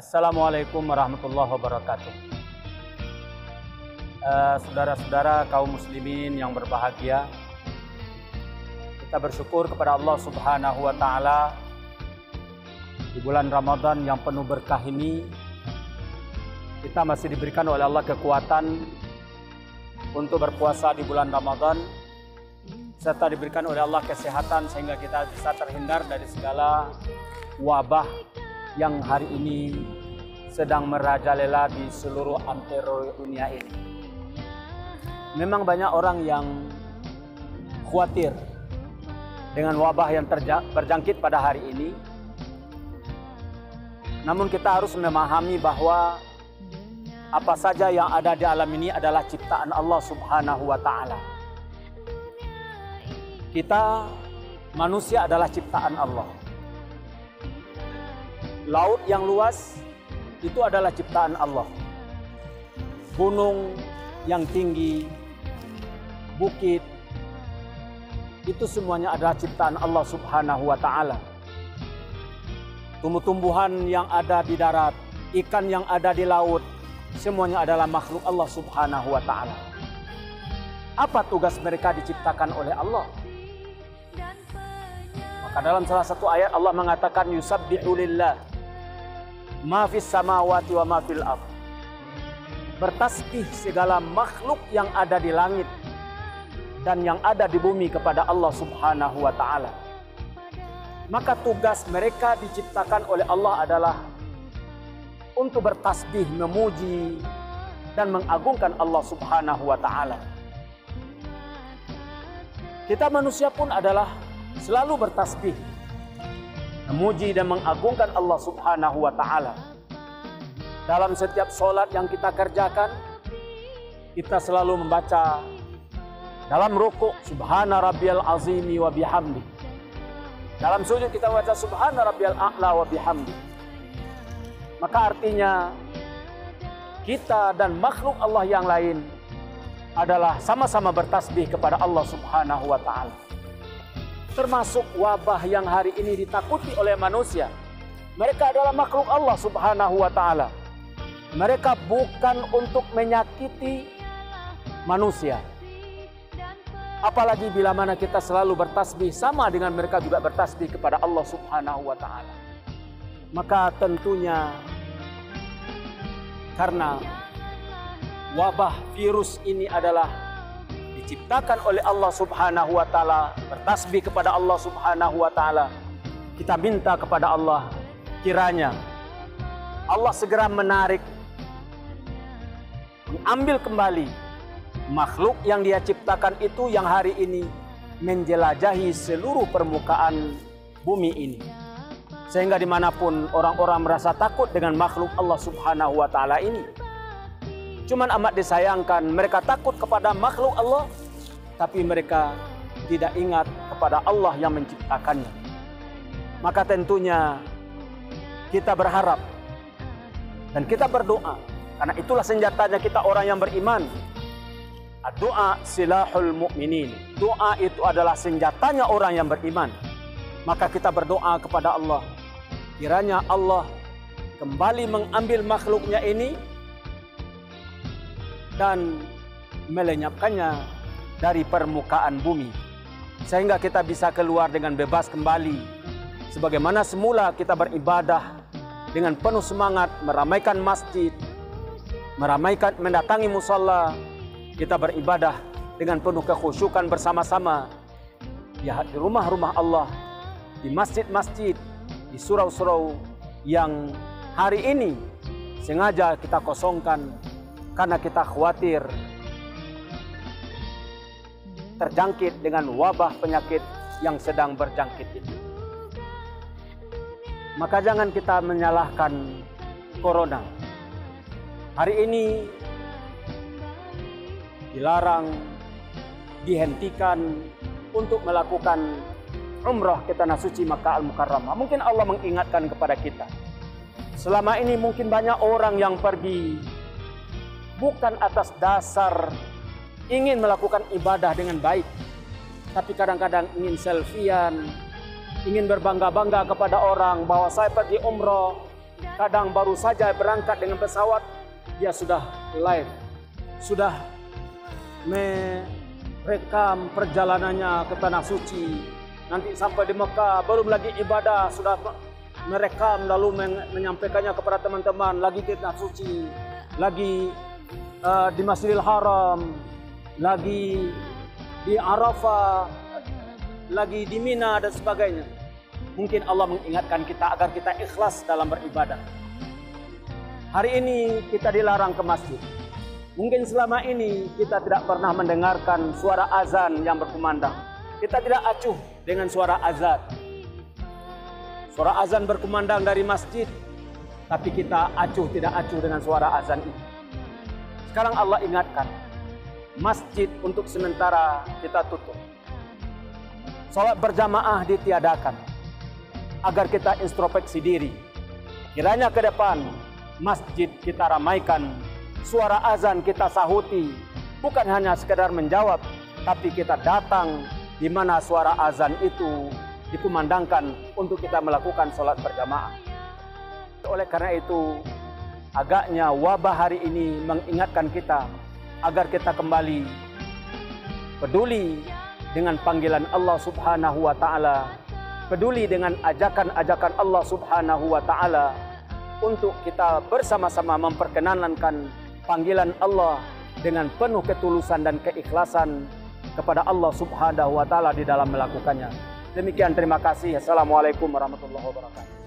Assalamualaikum warahmatullahi wabarakatuh. Saudara-saudara kaum muslimin yang berbahagia, kita bersyukur kepada Allah Subhanahu wa Ta'ala di bulan Ramadan yang penuh berkah ini. Kita masih diberikan oleh Allah kekuatan untuk berpuasa di bulan Ramadan, serta diberikan oleh Allah kesehatan sehingga kita bisa terhindar dari segala wabah yang hari ini sedang merajalela di seluruh antero dunia ini. Memang banyak orang yang khawatir dengan wabah yang berjangkit pada hari ini. Namun kita harus memahami bahwa apa saja yang ada di alam ini adalah ciptaan Allah Subhanahu wa Ta'ala. Kita manusia adalah ciptaan Allah. Laut yang luas itu adalah ciptaan Allah. Gunung yang tinggi, bukit, itu semuanya adalah ciptaan Allah Subhanahu wa Ta'ala. Tumbuh-tumbuhan yang ada di darat, ikan yang ada di laut, semuanya adalah makhluk Allah Subhanahu wa Ta'ala. Apa tugas mereka diciptakan oleh Allah? Maka dalam salah satu ayat Allah mengatakan yusabbihu lillah ma fis samawati wa ma fil ardh. Bertasbih segala makhluk yang ada di langit dan yang ada di bumi kepada Allah Subhanahu wa Ta'ala. Maka tugas mereka diciptakan oleh Allah adalah untuk bertasbih, memuji dan mengagungkan Allah Subhanahu wa Ta'ala. Kita manusia pun adalah selalu bertasbih, memuji dan mengagungkan Allah Subhanahu wa Ta'ala. Dalam setiap sholat yang kita kerjakan, kita selalu membaca dalam rukuk Subhana rabbiyal azimi wa bihamdi. Dalam sujud kita membaca Subhana rabbiyal a'la wa bihamdi. Maka artinya kita dan makhluk Allah yang lain adalah sama-sama bertasbih kepada Allah Subhanahu wa Ta'ala. Termasuk wabah yang hari ini ditakuti oleh manusia. Mereka adalah makhluk Allah Subhanahu wa Ta'ala. Mereka bukan untuk menyakiti manusia. Apalagi bila mana kita selalu bertasbih sama dengan mereka juga bertasbih kepada Allah Subhanahu wa Ta'ala. Maka tentunya karena wabah virus ini adalah diciptakan oleh Allah Subhanahu wa Ta'ala, bertasbih kepada Allah Subhanahu wa Ta'ala, kita minta kepada Allah kiranya Allah segera menarik, mengambil kembali makhluk yang Dia ciptakan itu yang hari ini menjelajahi seluruh permukaan bumi ini, sehingga dimanapun orang-orang merasa takut dengan makhluk Allah Subhanahu wa Ta'ala ini. Cuman amat disayangkan mereka takut kepada makhluk Allah, tapi mereka tidak ingat kepada Allah yang menciptakannya. Maka tentunya kita berharap dan kita berdoa, karena itulah senjatanya kita orang yang beriman. Doa silahul mu'minin. Doa itu adalah senjatanya orang yang beriman. Maka kita berdoa kepada Allah, kiranya Allah kembali mengambil makhluknya ini dan melenyapkannya dari permukaan bumi, sehingga kita bisa keluar dengan bebas kembali sebagaimana semula kita beribadah dengan penuh semangat, meramaikan masjid, mendatangi musalla, kita beribadah dengan penuh kekhusyukan bersama-sama di rumah-rumah Allah, di masjid-masjid, di surau-surau yang hari ini sengaja kita kosongkan karena kita khawatir terjangkit dengan wabah penyakit yang sedang berjangkit ini. Maka jangan kita menyalahkan corona. Hari ini dilarang, dihentikan untuk melakukan umrah ke tanah suci Makkah Al-Mukarramah. Mungkin Allah mengingatkan kepada kita. Selama ini mungkin banyak orang yang pergi bukan atas dasar ingin melakukan ibadah dengan baik, tapi kadang-kadang ingin selfiean, ingin berbangga-bangga kepada orang bahwa saya pergi umroh, kadang baru saja berangkat dengan pesawat, dia sudah live, sudah merekam perjalanannya ke Tanah Suci. Nanti sampai di Mekah, belum lagi ibadah, sudah merekam lalu menyampaikannya kepada teman-teman, lagi di Tanah Suci, lagi di Masjidil Haram, lagi di Arafah, lagi di Mina dan sebagainya. Mungkin Allah mengingatkan kita agar kita ikhlas dalam beribadah. Hari ini kita dilarang ke masjid. Mungkin selama ini kita tidak pernah mendengarkan suara azan yang berkumandang. Kita tidak acuh dengan suara azan. Suara azan berkumandang dari masjid, tapi kita tidak acuh dengan suara azan itu. Sekarang Allah ingatkan, masjid untuk sementara kita tutup. Salat berjamaah ditiadakan agar kita introspeksi diri. Kiranya ke depan masjid kita ramaikan, suara azan kita sahuti, bukan hanya sekedar menjawab, tapi kita datang di mana suara azan itu dikumandangkan untuk kita melakukan sholat berjamaah. Oleh karena itu, agaknya wabah hari ini mengingatkan kita agar kita kembali peduli dengan panggilan Allah Subhanahu wa Ta'ala, peduli dengan ajakan-ajakan Allah Subhanahu wa Ta'ala, untuk kita bersama-sama memperkenankan panggilan Allah dengan penuh ketulusan dan keikhlasan kepada Allah Subhanahu wa Ta'ala di dalam melakukannya. Demikian, terima kasih. Assalamualaikum warahmatullahi wabarakatuh.